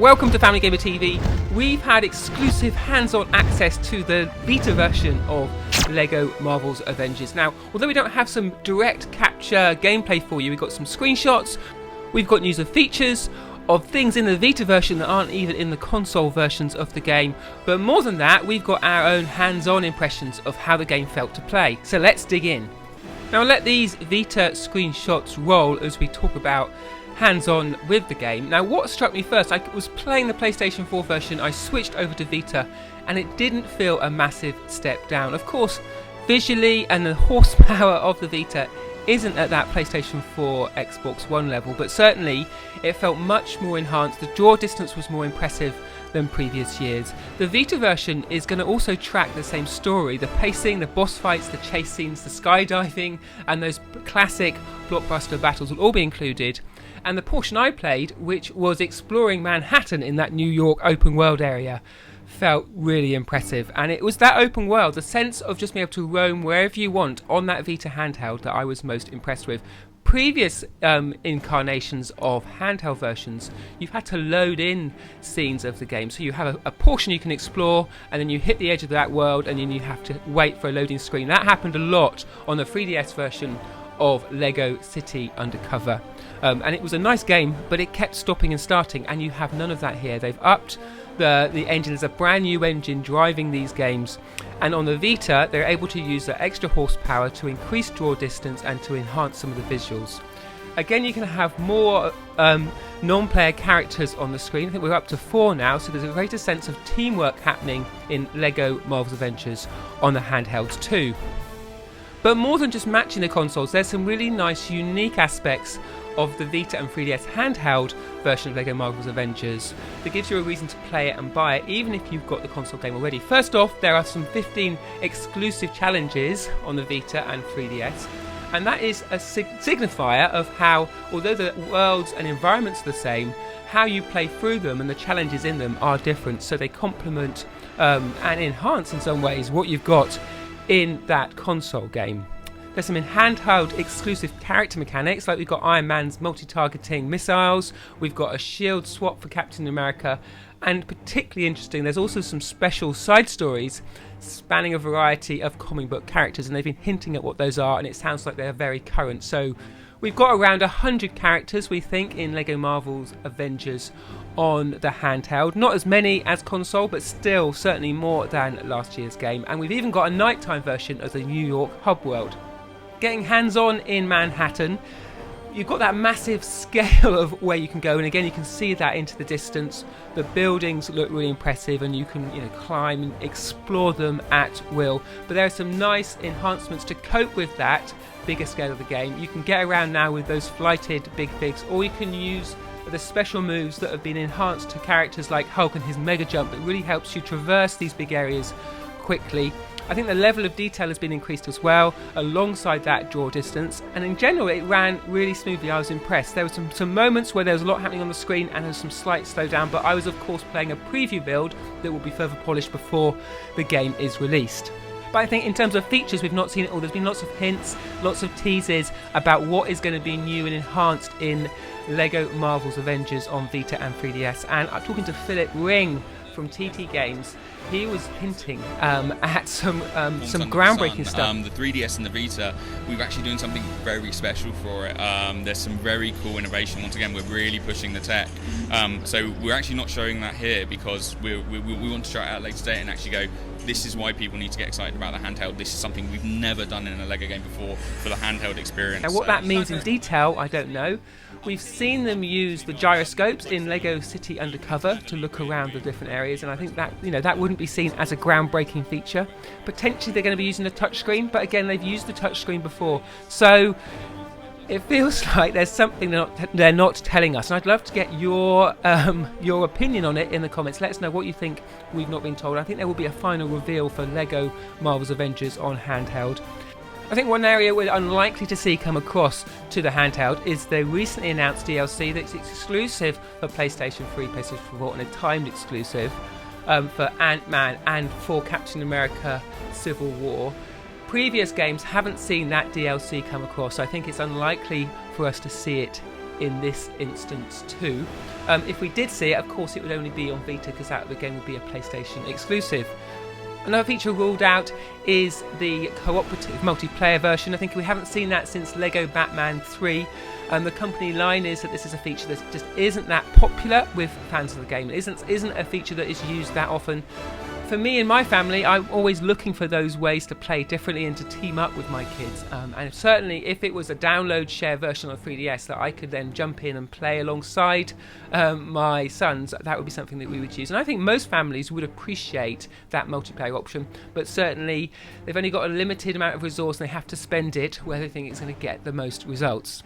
Welcome to Family Gamer TV. We've had exclusive hands-on access to the Vita version of LEGO Marvel's Avengers. Now, although we don't have some direct capture gameplay for you, we've got some screenshots, we've got news of features, of things in the Vita version that aren't even in the console versions of the game. But more than that, we've got our own hands-on impressions of how the game felt to play. So let's dig in. Now I'll let these Vita screenshots roll as we talk about hands-on with the game. Now what struck me first, I was playing the PlayStation 4 version, I switched over to Vita, and it didn't feel a massive step down. Of course, visually and the horsepower of the Vita isn't at that PlayStation 4 Xbox One level, but certainly it felt much more enhanced. The draw distance was more impressive than previous years. The Vita version is going to also track the same story, the pacing, the boss fights, the chase scenes, the skydiving, and those classic blockbuster battles will all be included. And the portion I played, which was exploring Manhattan in that New York open world area, felt really impressive. And it was that open world, the sense of just being able to roam wherever you want on that Vita handheld, that I was most impressed with. Previous incarnations of handheld versions, you've had to load in scenes of the game. So you have a portion you can explore, and then you hit the edge of that world, and then you have to wait for a loading screen. That happened a lot on the 3DS version of LEGO City Undercover. And it was a nice game, but it kept stopping and starting, and you have none of that here. They've upped the engine. There's a brand new engine driving these games, and on the Vita they're able to use the extra horsepower to increase draw distance and to enhance some of the visuals. Again, you can have more non-player characters on the screen. I think we're up to 4 now, so there's a greater sense of teamwork happening in LEGO Marvel's Avengers on the handhelds too. But more than just matching the consoles, there's some really nice unique aspects of the Vita and 3DS handheld version of LEGO Marvel's Avengers that gives you a reason to play it and buy it, even if you've got the console game already. First off, there are some 15 exclusive challenges on the Vita and 3DS, and that is a signifier of how, although the worlds and environments are the same, how you play through them and the challenges in them are different, so they complement and enhance in some ways what you've got in that console game. There's some handheld exclusive character mechanics, like we've got Iron Man's multi-targeting missiles, we've got a shield swap for Captain America, and particularly interesting, there's also some special side stories spanning a variety of comic book characters, and they've been hinting at what those are, and it sounds like they're very current. So we've got around 100 characters, we think, in LEGO Marvel's Avengers on the handheld. Not as many as console, but still certainly more than last year's game. And we've even got a nighttime version of the New York hub world. Getting hands-on in Manhattan, you've got that massive scale of where you can go, and again you can see that into the distance. The buildings look really impressive, and you can climb and explore them at will. But there are some nice enhancements to cope with that bigger scale of the game. You can get around now with those flighted big figs, or you can use the special moves that have been enhanced to characters like Hulk and his mega jump that really helps you traverse these big areas quickly. I think the level of detail has been increased as well, alongside that draw distance, and in general it ran really smoothly. I was impressed. There were some moments where there was a lot happening on the screen and there's some slight slowdown, but I was of course playing a preview build that will be further polished before the game is released. But I think in terms of features, we've not seen it all. There's been lots of hints, lots of teases about what is going to be new and enhanced in LEGO Marvel's Avengers on Vita and 3DS. And I'm talking to Philip Ring from TT Games. He was hinting at some groundbreaking stuff. The 3DS and the Vita, we're actually doing something very special for it. There's some very cool innovation. Once again, we're really pushing the tech. So we're actually not showing that here because we want to show it out later today and actually go, this is why people need to get excited about the handheld. This is something we've never done in a LEGO game before for the handheld experience. Now what that means in detail, I don't know. We've seen them use the gyroscopes in LEGO City Undercover to look around the different areas, and I think that that wouldn't be seen as a groundbreaking feature. Potentially they're going to be using the touchscreen, but again they've used the touchscreen before, so it feels like there's something they're not telling us, and I'd love to get your opinion on it in the comments. Let us know what you think we've not been told. I think there will be a final reveal for LEGO Marvel's Avengers on handheld. I think one area we're unlikely to see come across to the handheld is the recently announced DLC that's exclusive for PlayStation 3, PlayStation 4, and a timed exclusive for Ant-Man and for Captain America Civil War. Previous games haven't seen that DLC come across, so I think it's unlikely for us to see it in this instance too. If we did see it, of course it would only be on Vita, because the game would be a PlayStation exclusive. Another feature ruled out is the cooperative multiplayer version. I think we haven't seen that since Lego Batman 3. The company line is that this is a feature that just isn't that popular with fans of the game. It isn't a feature that is used that often. For me and my family, I'm always looking for those ways to play differently and to team up with my kids. And certainly if it was a download share version on 3DS that I could then jump in and play alongside my sons, that would be something that we would use. And I think most families would appreciate that multiplayer option, but certainly they've only got a limited amount of resource and they have to spend it where they think it's going to get the most results.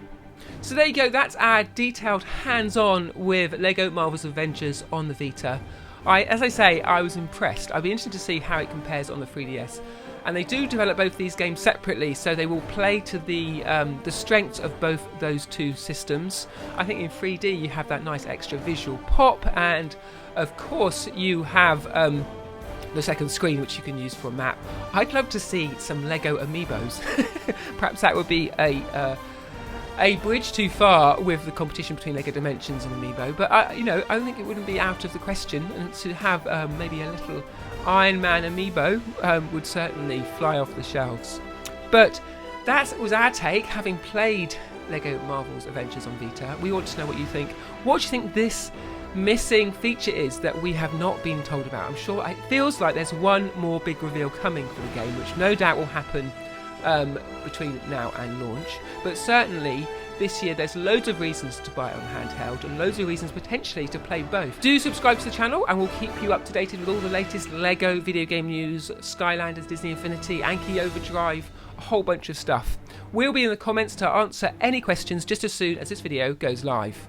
So there you go, that's our detailed hands-on with Lego Marvel's Avengers on the Vita. As I say, I was impressed. I'd be interested to see how it compares on the 3DS. And they do develop both these games separately, so they will play to the strengths of both those two systems. I think in 3D you have that nice extra visual pop, and of course you have the second screen, which you can use for a map. I'd love to see some Lego amiibos. Perhaps that would be a bridge too far with the competition between Lego Dimensions and Amiibo, but I don't think it wouldn't be out of the question, and to have maybe a little Iron Man Amiibo would certainly fly off the shelves. But that was our take, having played Lego Marvel's Avengers on Vita. We want to know what you think. What do you think this missing feature is that we have not been told about? I'm sure it feels like there's one more big reveal coming for the game, which no doubt will happen between now and launch, but certainly this year there's loads of reasons to buy it on handheld and loads of reasons potentially to play both. Do subscribe to the channel and we'll keep you up to date with all the latest Lego video game news, Skylanders, Disney Infinity, Anki Overdrive, a whole bunch of stuff. We'll be in the comments to answer any questions just as soon as this video goes live.